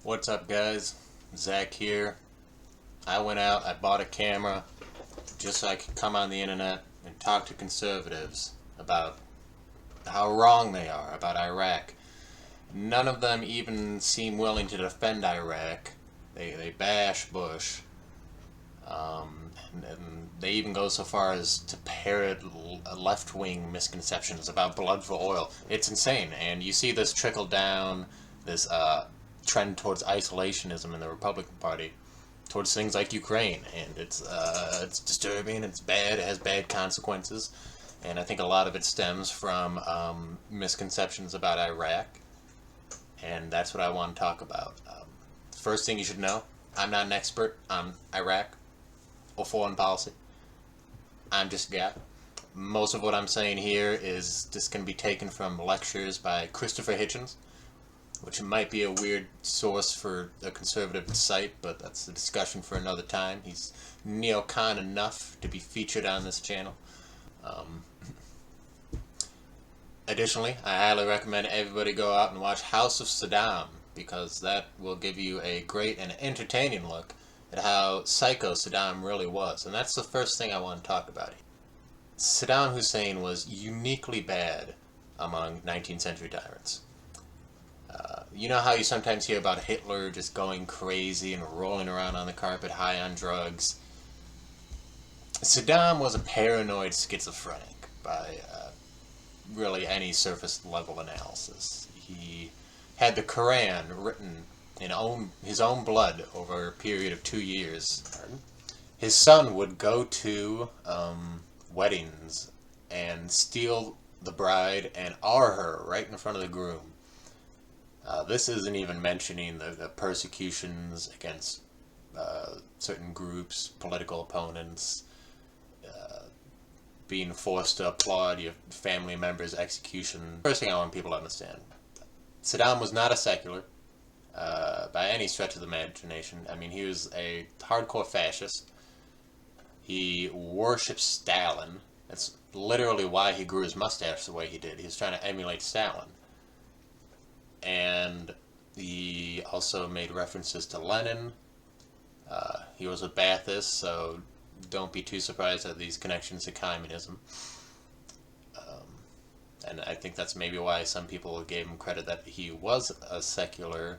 What's up, guys? Zach here. I went out, I bought a camera just so I could come on the internet and talk to conservatives about how wrong they are about Iraq. None of them even seem willing to defend Iraq. They bash Bush. And they even go so far as to parrot left-wing misconceptions about blood for oil. It's insane, and you see this trickle down, this trend towards isolationism in the Republican Party, towards things like Ukraine, and it's disturbing, it's bad, it has bad consequences, and I think a lot of it stems from misconceptions about Iraq, and that's what I want to talk about. First thing you should know, I'm not an expert on Iraq or foreign policy. I'm just a guy. Most of what I'm saying here is just going to be taken from lectures by Christopher Hitchens, which might be a weird source for a conservative site, but that's a discussion for another time. He's neocon enough to be featured on this channel. Additionally, I highly recommend everybody go out and watch House of Saddam, because that will give you a great and entertaining look at how psycho Saddam really was. And that's the first thing I want to talk about. Saddam Hussein was uniquely bad among 19th century tyrants. You know how you sometimes hear about Hitler just going crazy and rolling around on the carpet high on drugs? Saddam was a paranoid schizophrenic by really any surface level analysis. He had the Quran written in his own blood over a period of 2 years. His son would go to weddings and steal the bride and R her right in front of the groom. This isn't even mentioning the persecutions against certain groups, political opponents, being forced to applaud your family members' execution. First thing I want people to understand, Saddam was not a secular by any stretch of the imagination. I mean, he was a hardcore fascist. He worshipped Stalin. That's literally why he grew his mustache the way he did. He was trying to emulate Stalin. And he also made references to Lenin. He was a Ba'athist, so don't be too surprised at these connections to communism. And I think that's maybe why some people gave him credit that he was a secular.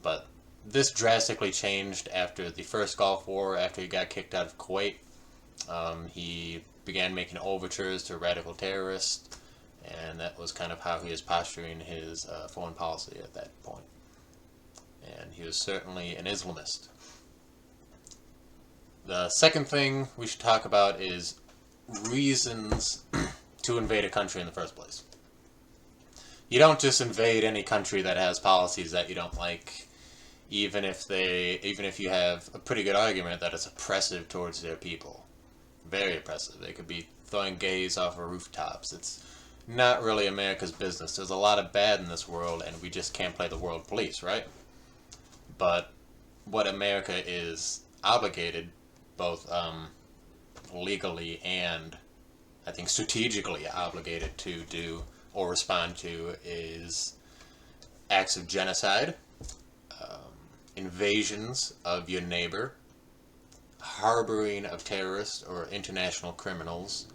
But this drastically changed after the first Gulf War, after he got kicked out of Kuwait. He began making overtures to radical terrorists, and that was kind of how he was posturing his foreign policy at that point. And he was certainly an Islamist. The second thing we should talk about is reasons to invade a country in the first place. You don't just invade any country that has policies that you don't like, even if you have a pretty good argument that it's oppressive towards their people. Very oppressive. They could be throwing gays off of rooftops. It's not really America's business. There's a lot of bad in this world, and we just can't play the world police, right? But what America is obligated, both legally and I think strategically obligated to do or respond to, is acts of genocide, invasions of your neighbor, harboring of terrorists or international criminals,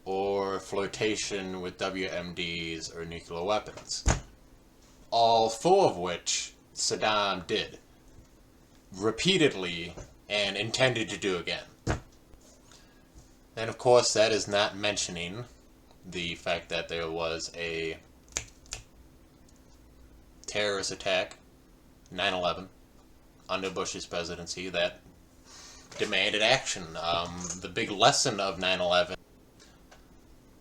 or flirtation with WMDs or nuclear weapons. All four of which Saddam did repeatedly and intended to do again. And of course, that is not mentioning the fact that there was a terrorist attack, 9/11, under Bush's presidency that demanded action. The big lesson of 9/11,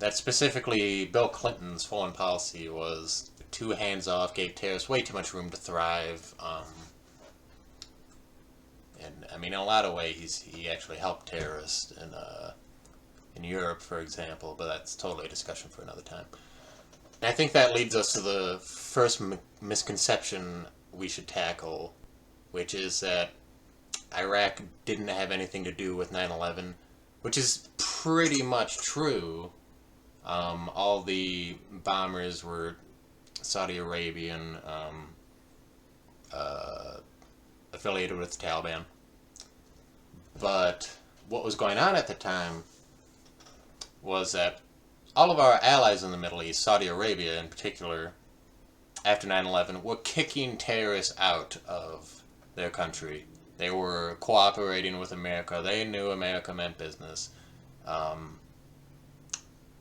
that specifically Bill Clinton's foreign policy was too hands-off, gave terrorists way too much room to thrive. And I mean, in a lot of ways, he actually helped terrorists in Europe, for example, but that's totally a discussion for another time. And I think that leads us to the first misconception we should tackle, which is that Iraq didn't have anything to do with 9/11, which is pretty much true. All the bombers were Saudi Arabian affiliated with the Taliban. But what was going on at the time was that all of our allies in the Middle East, Saudi Arabia in particular, after 9/11, were kicking terrorists out of their country. They were cooperating with America. They knew America meant business.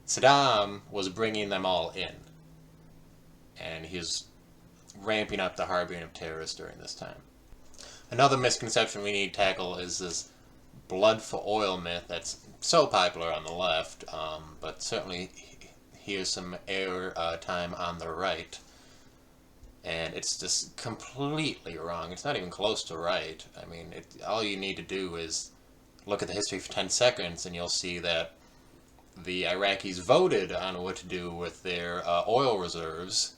Saddam was bringing them all in, and he's ramping up the harboring of terrorists during this time. Another misconception we need to tackle is this blood for oil myth that's so popular on the left, but certainly here's some air time on the right. And it's just completely wrong. It's not even close to right. I mean, all you need to do is look at the history for 10 seconds and you'll see that the Iraqis voted on what to do with their oil reserves.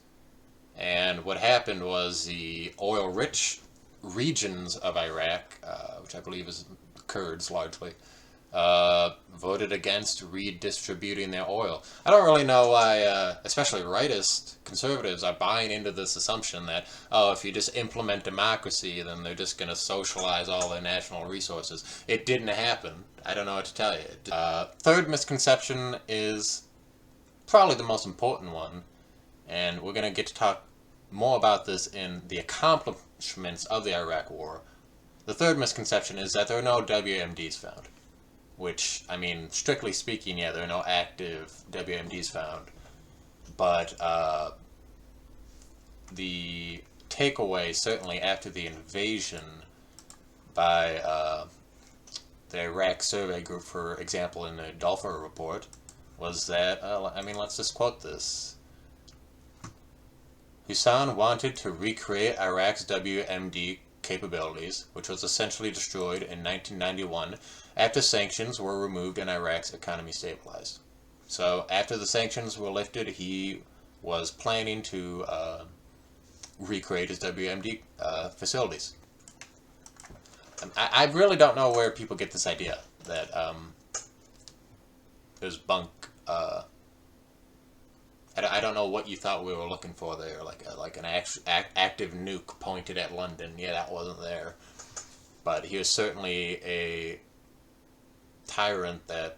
And what happened was the oil-rich regions of Iraq, which I believe is Kurds largely, voted against redistributing their oil. I don't really know why, especially rightist conservatives, are buying into this assumption that, oh, if you just implement democracy, then they're just going to socialize all their national resources. It didn't happen. I don't know what to tell you. Third misconception is probably the most important one, and we're going to get to talk more about this in the accomplishments of the Iraq War. The third misconception is that there are no WMDs found. Which, I mean, strictly speaking, yeah, there are no active WMDs found. But the takeaway, certainly after the invasion by the Iraq Survey Group, for example, in the Dulfer report, was that, I mean, let's just quote this. Hussein wanted to recreate Iraq's WMD capabilities, which was essentially destroyed in 1991 after sanctions were removed and Iraq's economy stabilized. So after the sanctions were lifted, he was planning to recreate his WMD facilities. I really don't know where people get this idea that there's bunk. I don't know what you thought we were looking for there, like an active nuke pointed at London. Yeah, that wasn't there. But he was certainly a tyrant that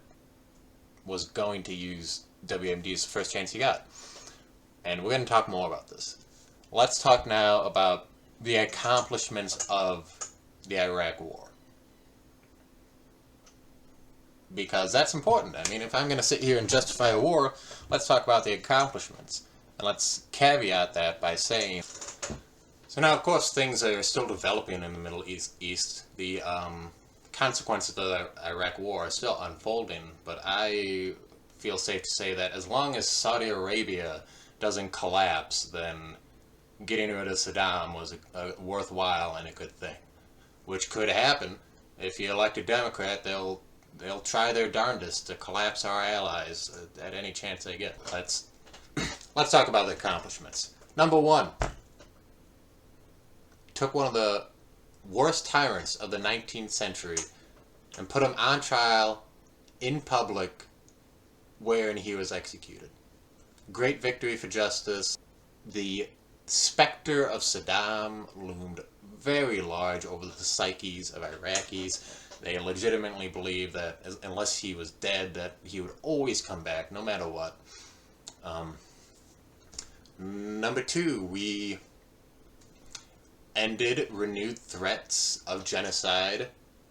was going to use WMDs the first chance he got. And we're going to talk more about this. Let's talk now about the accomplishments of the Iraq War. Because that's important. I mean, if I'm going to sit here and justify a war, let's talk about the accomplishments. And let's caveat that by saying... So now, of course, things are still developing in the Middle East. The consequences of the Iraq War are still unfolding, but I feel safe to say that as long as Saudi Arabia doesn't collapse, then getting rid of Saddam was a worthwhile and a good thing. Which could happen. If you elect a Democrat, they'll try their darndest to collapse our allies at any chance they get. Let's talk about the accomplishments. Number one, took one of the worst tyrants of the 19th century and put him on trial in public wherein he was executed. Great victory for justice. The specter of Saddam loomed very large over the psyches of Iraqis. They legitimately believed that unless he was dead, that he would always come back, no matter what. Number two, we ended renewed threats of genocide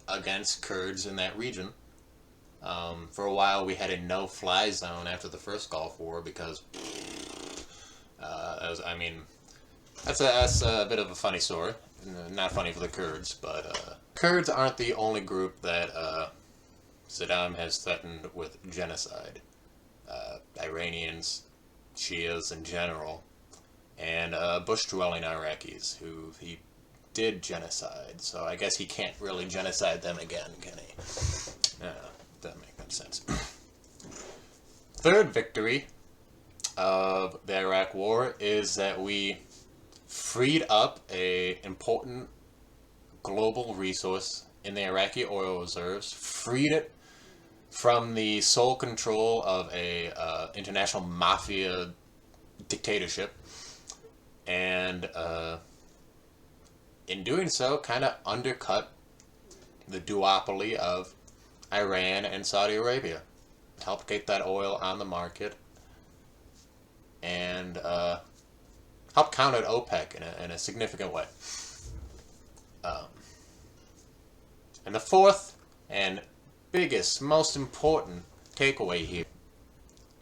against Kurds in that region. For a while, we had a no-fly zone after the first Gulf War because, that's a bit of a funny story. Not funny for the Kurds, but Kurds aren't the only group that Saddam has threatened with genocide. Iranians, Shias in general, and bush-dwelling Iraqis who he did genocide. So I guess he can't really genocide them again, can he? Doesn't make much sense. Third victory of the Iraq War is that we freed up a important global resource in the Iraqi oil reserves, freed it from the sole control of a international mafia dictatorship, and in doing so, kind of undercut the duopoly of Iran and Saudi Arabia. Helped get that oil on the market and helped counter OPEC in a significant way. Um, and the fourth and biggest, most important takeaway here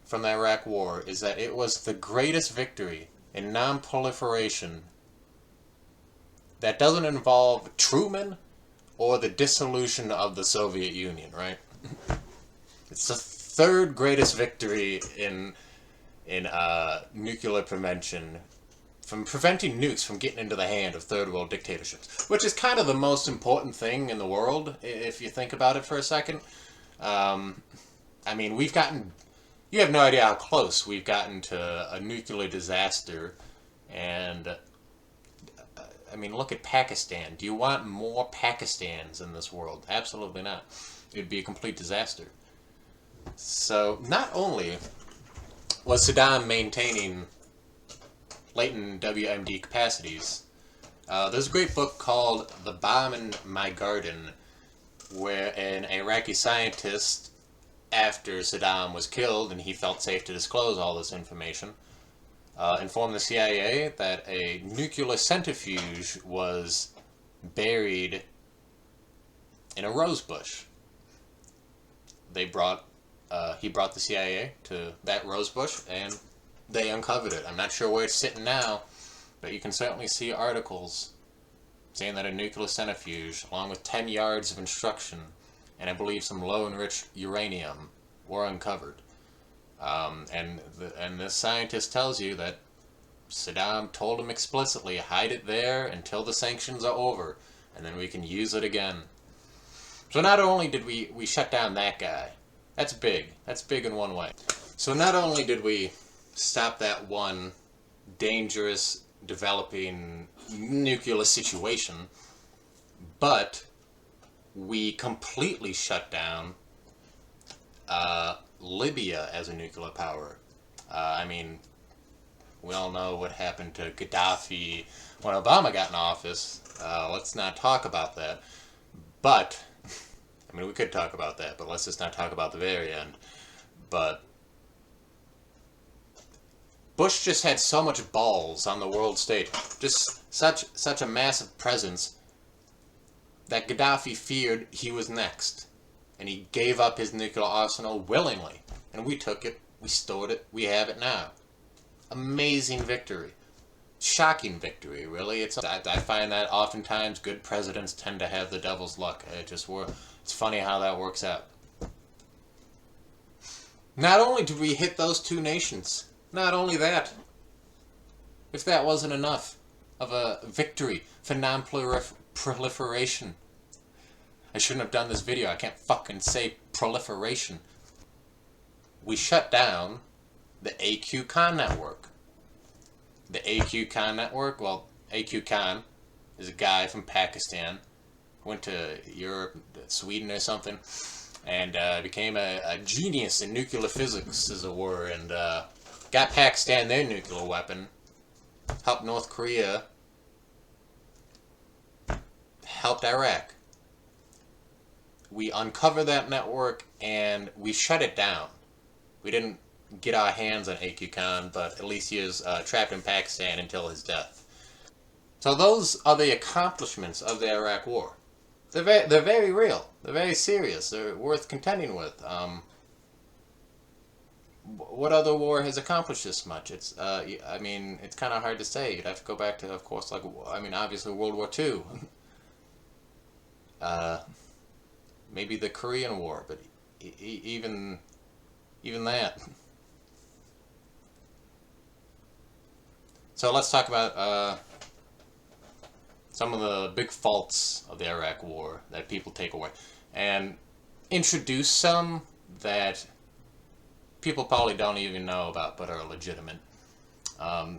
from the Iraq War is that it was the greatest victory in non-proliferation that doesn't involve Truman or the dissolution of the Soviet Union, right? It's the third greatest victory in nuclear prevention, from preventing nukes from getting into the hand of third world dictatorships, which is kind of the most important thing in the world, if you think about it for a second. I mean, you have no idea how close we've gotten to a nuclear disaster, and I mean, look at Pakistan. Do you want more Pakistans in this world? Absolutely not. It would be a complete disaster. So, not only was Saddam maintaining latent WMD capacities, there's a great book called The Bomb in My Garden, where an Iraqi scientist, after Saddam was killed and he felt safe to disclose all this information, informed the CIA that a nuclear centrifuge was buried in a rose bush. He brought the CIA to that rose bush, and they uncovered it. I'm not sure where it's sitting now, but you can certainly see articles saying that a nuclear centrifuge, along with 10 yards of instruction, and I believe some low-enriched uranium, were uncovered. And this scientist tells you that Saddam told him explicitly, hide it there until the sanctions are over, and then we can use it again. So not only did we shut down that guy, that's big in one way. So not only did we stop that one dangerous developing nuclear situation, but we completely shut down Libya as a nuclear power. I mean, we all know what happened to Gaddafi when Obama got in office. Let's not talk about that. But, I mean, we could talk about that, but let's just not talk about the very end. But Bush just had so much balls on the world stage, just such a massive presence, that Gaddafi feared he was next. And he gave up his nuclear arsenal willingly. And we took it, we stored it, we have it now. Amazing victory. Shocking victory, really. I find that oftentimes good presidents tend to have the devil's luck. It's funny how that works out. Not only did we hit those two nations, not only that, if that wasn't enough of a victory for non-proliferation, I shouldn't have done this video. I can't fucking say proliferation. We shut down the AQ Khan network. The AQ Khan network, well, AQ Khan is a guy from Pakistan, went to Europe, Sweden or something, and became a genius in nuclear physics, as it were, and got Pakistan their nuclear weapon, helped North Korea, helped Iraq. We uncovered that network and we shut it down. We didn't get our hands on AQ Khan, but at least he was trapped in Pakistan until his death. So those are the accomplishments of the Iraq War. They're very real. They're very serious. They're worth contending with. What other war has accomplished this much? It's it's kind of hard to say. You'd have to go back to, of course, obviously World War II. Maybe the Korean War, but even that. So let's talk about some of the big faults of the Iraq War that people take away, and introduce some that people probably don't even know about but are legitimate.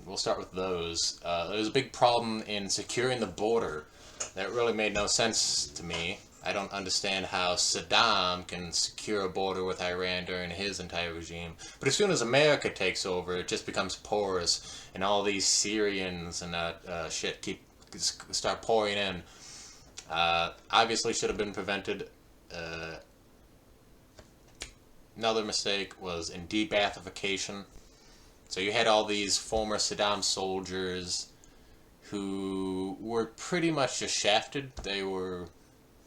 We'll start with those. There's a big problem in securing the border that really made no sense to me. I don't understand how Saddam can secure a border with Iran during his entire regime. But as soon as America takes over, it just becomes porous, and all these Syrians and shit keep start pouring in. Obviously should have been prevented. Another mistake was in debathification. So you had all these former Saddam soldiers who were pretty much just shafted. They were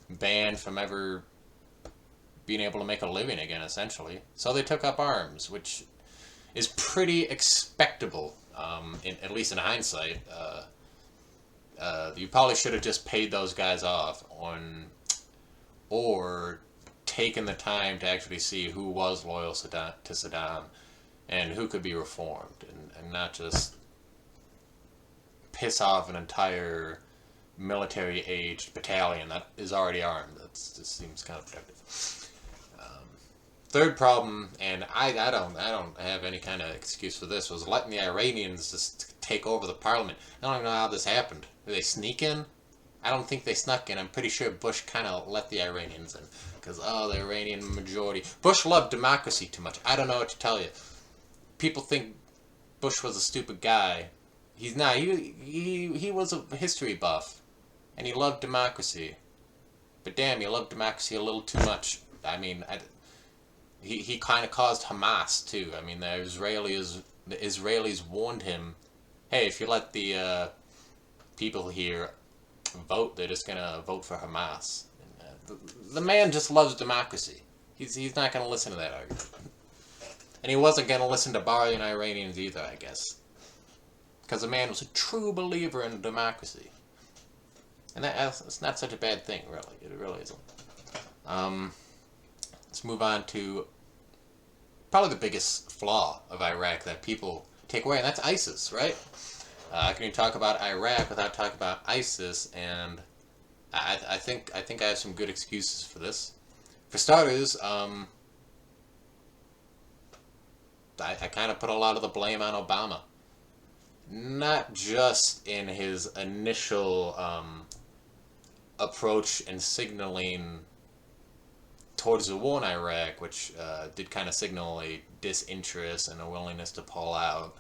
banned from ever being able to make a living again, essentially. So they took up arms, which is pretty expectable, at least in hindsight. You probably should have just paid those guys off or taken the time to actually see who was loyal to Saddam and who could be reformed, and not just piss off an entire military-aged battalion that is already armed. That just seems kind of productive. Third problem, and I don't have any kind of excuse for this, was letting the Iranians just take over the parliament. I don't even know how this happened. Did they sneak in? I don't think they snuck in. I'm pretty sure Bush kind of let the Iranians in. Because, the Iranian majority. Bush loved democracy too much. I don't know what to tell you. People think Bush was a stupid guy. He's not. He was a history buff. And he loved democracy. But damn, he loved democracy a little too much. I mean, he kind of caused Hamas, too. I mean, the Israelis warned him, hey, if you let the people here vote, they're just going to vote for Hamas. And, the man just loves democracy. He's not going to listen to that argument. And he wasn't going to listen to Bahraini Iranians either, I guess. Because the man was a true believer in democracy. And that's not such a bad thing, really. It really isn't. Let's move on to probably the biggest flaw of Iraq that people take away, and that's ISIS, right? Can you talk about Iraq without talking about ISIS? And I think I have some good excuses for this. For starters, I kind of put a lot of the blame on Obama. Not just in his initial approach and signaling towards the war in Iraq, which did kind of signal a disinterest and a willingness to pull out.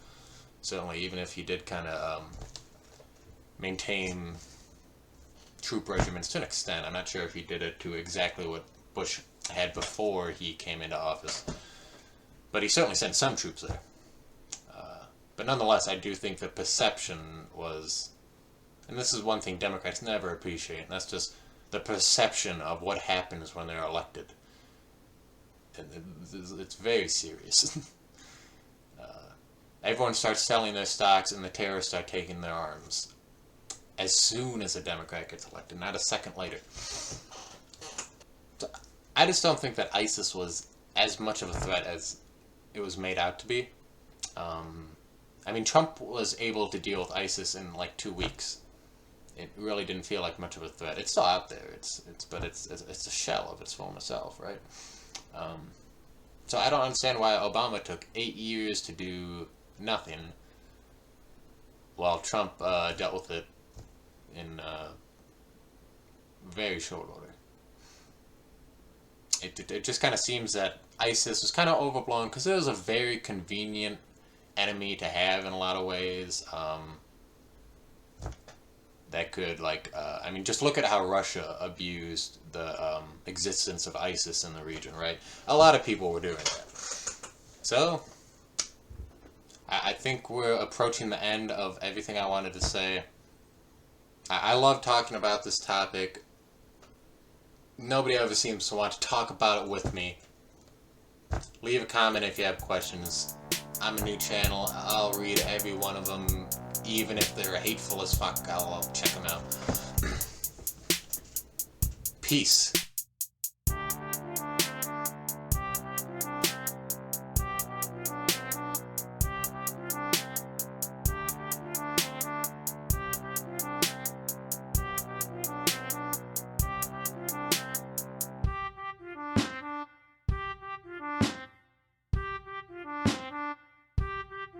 Certainly, even if he did kind of maintain troop regiments to an extent. I'm not sure if he did it to exactly what Bush had before he came into office. But he certainly sent some troops there. But nonetheless, I do think the perception was, and this is one thing Democrats never appreciate, and that's just the perception of what happens when they're elected. And it's very serious. Everyone starts selling their stocks and the terrorists start taking their arms as soon as a Democrat gets elected, not a second later. So I just don't think that ISIS was as much of a threat as it was made out to be. I mean, Trump was able to deal with ISIS in like 2 weeks. It really didn't feel like much of a threat. It's still out there. But it's a shell of its former self, right? So I don't understand why Obama took 8 years to do nothing, while Trump dealt with it in very short order. It just kind of seems that ISIS was kind of overblown because it was a very convenient enemy to have in a lot of ways. That could, I mean, just look at how Russia abused the existence of ISIS in the region, right? A lot of people were doing that. So, I think we're approaching the end of everything I wanted to say. I love talking about this topic. Nobody ever seems to want to talk about it with me. Leave a comment if you have questions. I'm a new channel. I'll read every one of them. Even if they're hateful as fuck, I'll check them out. Peace.